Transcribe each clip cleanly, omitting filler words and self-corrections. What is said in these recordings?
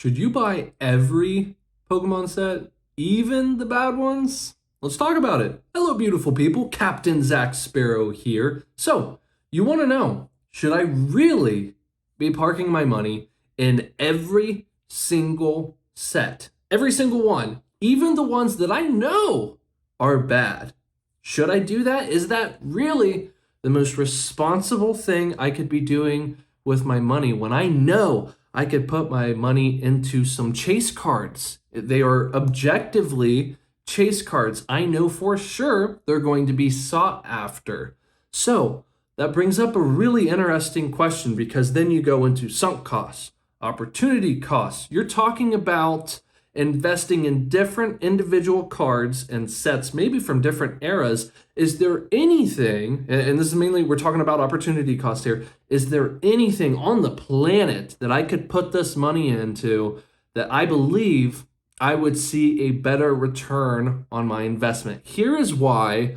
Should you buy every Pokemon set, even the bad ones? Let's talk about it. Hello, beautiful people. Captain Zach Sparrow here. So, you want to know, should I really be parking my money in every single set? Every single one, even the ones that I know are bad. Should I do that? Is that really the most responsible thing I could be doing with my money when I know I could put my money into some chase cards? They are objectively chase cards. I know for sure they're going to be sought after. So that brings up a really interesting question, because then you go into sunk costs, opportunity costs. You're talking about investing in different individual cards and sets, maybe from different eras. Is there anything, and this is mainly, we're talking about opportunity cost here, is there anything on the planet that I could put this money into that I believe I would see a better return on my investment? Here is why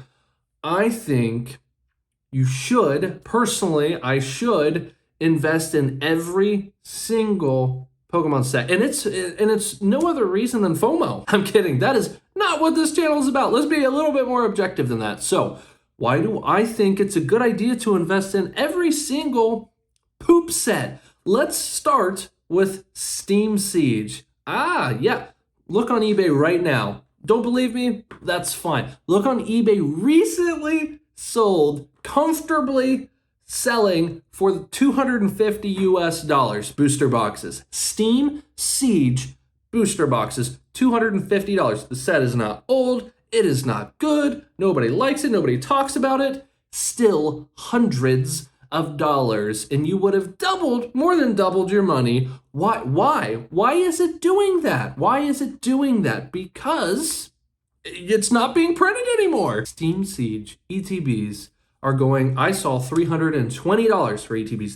I think you should, personally, I should invest in every single Pokemon set. And it's no other reason than FOMO. I'm kidding. That is not what this channel is about. Let's be a little bit more objective than that. So, why do I think it's a good idea to invest in every single poop set? Let's start with Steam Siege. Yeah. Look on eBay right now. Don't believe me? That's fine. Look on eBay. Recently sold, comfortably selling for $250 US booster boxes. Steam Siege booster boxes, $250. The set is not old, it is not good, nobody likes it, nobody talks about it. Still hundreds of dollars, and you would have doubled, more than doubled your money. Why is it doing that? Why is it doing that? Because it's not being printed anymore. Steam Siege ETBs are going, I saw $320 for ETBs.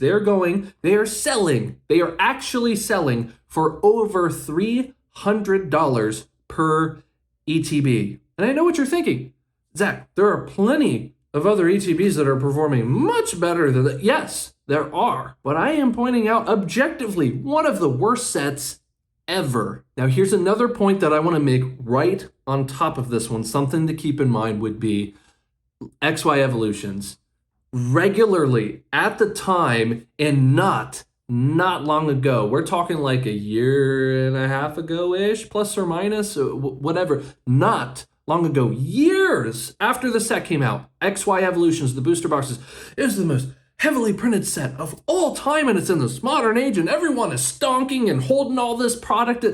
They are actually selling for over $300 per ETB. And I know what you're thinking. Zach, there are plenty of other ETBs that are performing much better than that. Yes, there are. But I am pointing out objectively one of the worst sets ever. Now, here's another point that I want to make right on top of this one. Something to keep in mind would be XY evolutions. Regularly at the time, and not long ago, we're talking like a year and a half ago-ish, plus or minus, whatever, not long ago, years after the set came out, XY evolutions, the booster boxes, it was the most heavily printed set of all time, and it's in this modern age, and everyone is stonking and holding all this product.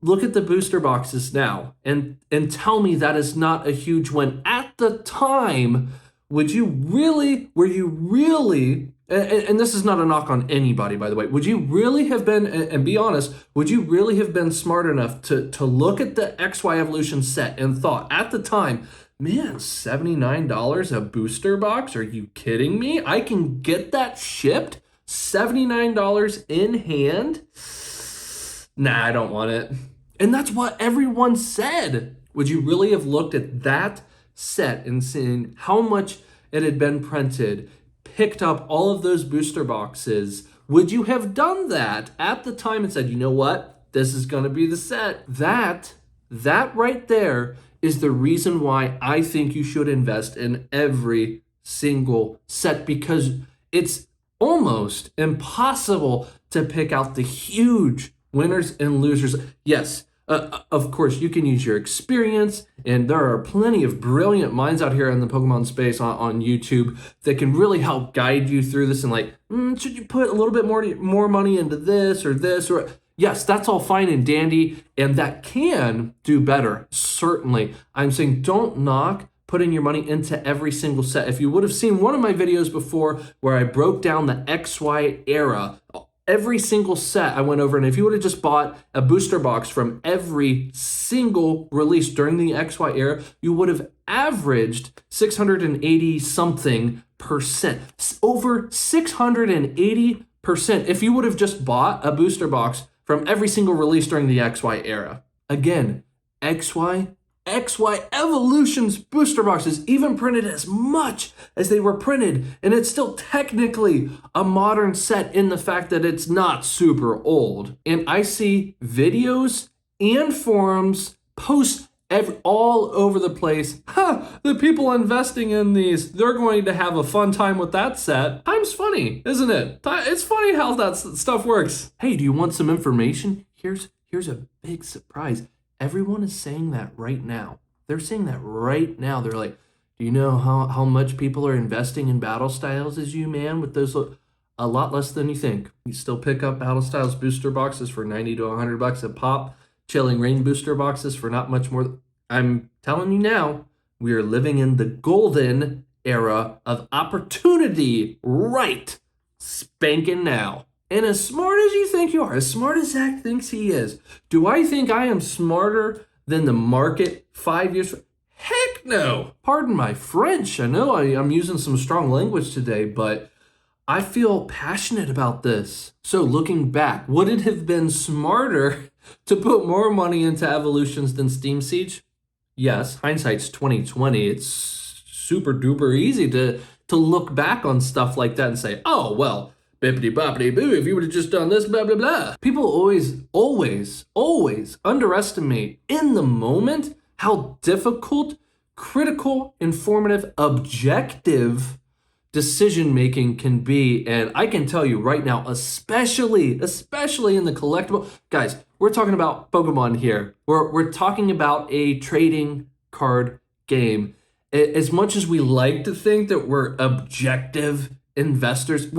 Look at the booster boxes now, and tell me that is not a huge win. At the time, were you really, and this is not a knock on anybody, by the way, would you really have been, and be honest, would you really have been smart enough to look at the XY Evolution set and thought at the time, man, $79 a booster box? Are you kidding me? I can get that shipped? $79 in hand? Nah, I don't want it. And that's what everyone said. Would you really have looked at that set and seen how much it had been printed, picked up all of those booster boxes? Would you have done that at the time and said, you know what, this is going to be the set? That right there is the reason why I think you should invest in every single set, because it's almost impossible to pick out the huge winners and losers. Yes, of course, you can use your experience, and there are plenty of brilliant minds out here in the Pokemon space on YouTube that can really help guide you through this and like, should you put a little bit more money into this or this? Or yes, that's all fine and dandy, and that can do better, certainly. I'm saying don't knock putting your money into every single set. If you would have seen one of my videos before where I broke down the XY era, every single set I went over, and if you would have just bought a booster box from every single release during the XY era, you would have averaged 680 something percent, over 680%. If you would have just bought a booster box from every single release during the XY era. Again, XY XY Evolutions booster boxes, even printed as much as they were printed, and it's still technically a modern set in the fact that it's not super old. And I see videos and forums posts all over the place. The people investing in these, they're going to have a fun time with that set. Time's funny, isn't it? It's funny how that stuff works. Hey, do you want some information? Here's a big surprise. Everyone is saying that right now. They're saying that right now. They're like, do you know how much people are investing in Battle Styles as you, man? With those, a lot less than you think. You still pick up Battle Styles booster boxes for 90 to 100 bucks a pop. Chilling Reign booster boxes for not much more. I'm telling you now, we are living in the golden era of opportunity right spanking now. And as smart as you think you are, as smart as Zach thinks he is, do I think I am smarter than the market 5 years? Heck no. Pardon my French. I know I'm using some strong language today, but I feel passionate about this. So looking back, would it have been smarter to put more money into Evolutions than Steam Siege? Yes, hindsight's 2020. It's super duper easy to look back on stuff like that and say, oh, well, bippity boppity boo, if you would have just done this, blah, blah, blah. People always underestimate in the moment how difficult, critical, informative, objective decision-making can be. And I can tell you right now, especially in the collectible, guys, we're talking about Pokemon here. We're talking about a trading card game. As much as we like to think that we're objective investors,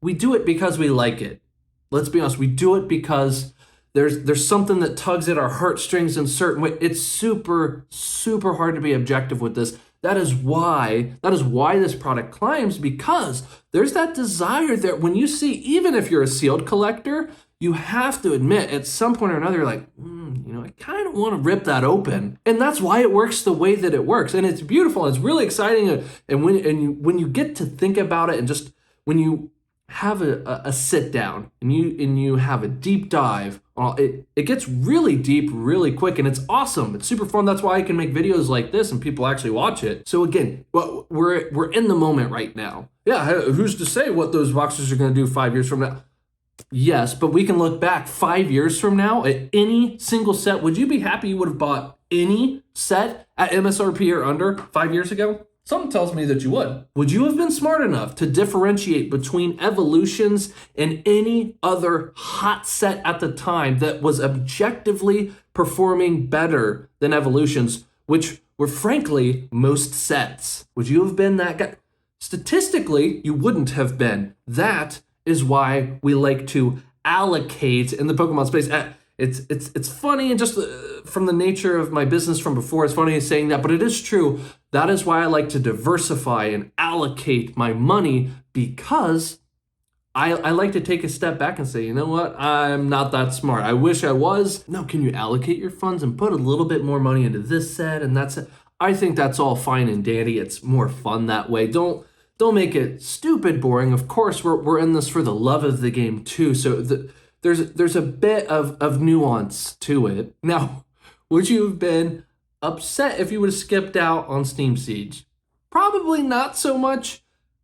we do it because we like it. Let's be honest, we do it because there's something that tugs at our heartstrings in certain way. It's super, super hard to be objective with this. That is why this product climbs, because there's that desire that when you see, even if you're a sealed collector, you have to admit at some point or another, you're like, I kind of want to rip that open. And that's why it works the way that it works. And it's beautiful. And it's really exciting. And when you get to think about it, and just when you have a sit down and you have a deep dive, it gets really deep really quick, and it's awesome. It's super fun. That's why I can make videos like this and people actually watch it. So again, we're in the moment right now. Yeah, who's to say what those boxes are going to do 5 years from now? Yes, but we can look back 5 years from now at any single set. Would you be happy you would have bought any set at MSRP or under 5 years ago? Something tells me that you would. Would you have been smart enough to differentiate between Evolutions and any other hot set at the time that was objectively performing better than Evolutions, which were frankly most sets? Would you have been that guy? Statistically, you wouldn't have been. That is why we like to allocate in the Pokemon space. It's funny, and just from the nature of my business from before, it's funny saying that, but it is true. That is why I like to diversify and allocate my money, because I like to take a step back and say, you know what? I'm not that smart. I wish I was. No, can you allocate your funds and put a little bit more money into this set and that set? I think that's all fine and dandy. It's more fun that way. Don't make it stupid boring. Of course, we're in this for the love of the game too. So there's a bit of nuance to it. Now, would you have been upset if you would have skipped out on Steam Siege? Probably not so much.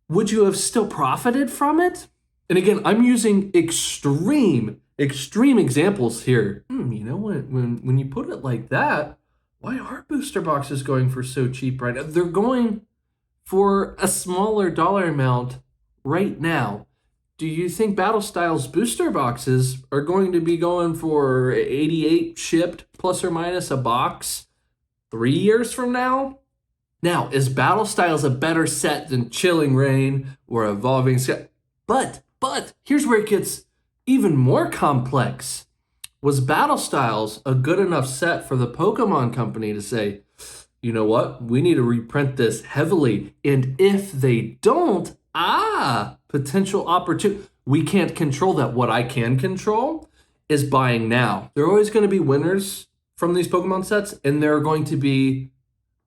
Would you have still profited from it? And again, I'm using extreme examples here. When you put it like that, why are booster boxes going for so cheap right now? They're going for a smaller dollar amount right now. Do you think Battle Styles booster boxes are going to be going for 88 shipped plus or minus a box 3 years from now? Now, is Battle Styles a better set than Chilling Reign or Evolving Sky? But here's where it gets even more complex. Was Battle Styles a good enough set for the Pokemon Company to say, you know what, we need to reprint this heavily, and if they don't, potential opportunity. We can't control that. What I can control is buying now. There are always going to be winners from these Pokemon sets, and there are going to be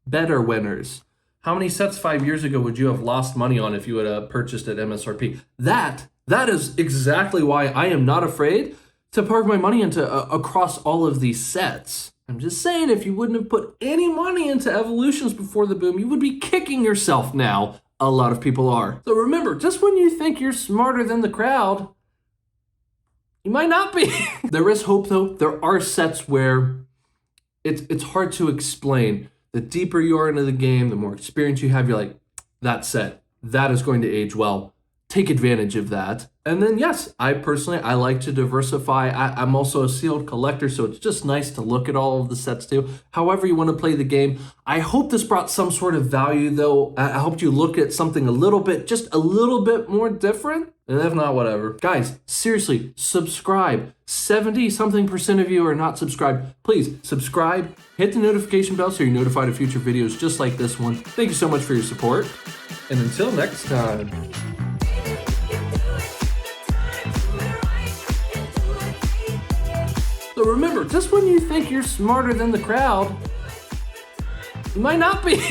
better winners. How many sets 5 years ago would you have lost money on if you had purchased at MSRP? That is exactly why I am not afraid to park my money into across all of these sets. I'm just saying, if you wouldn't have put any money into evolutions before the boom, you would be kicking yourself now. A lot of people are. So remember, just when you think you're smarter than the crowd, you might not be. There is hope though. There are sets where it's hard to explain. The deeper you are into the game, the more experience you have, you're like, that set, that is going to age well. Take advantage of that. And then yes, I like to diversify. I'm also a sealed collector, so it's just nice to look at all of the sets too. However you want to play the game. I hope this brought some sort of value though. I helped you look at something just a little bit more different. And if not, whatever. Guys, seriously, subscribe. 70-something% of you are not subscribed. Please subscribe, hit the notification bell so you're notified of future videos just like this one. Thank you so much for your support. And until next time. So remember, just when you think you're smarter than the crowd, you might not be.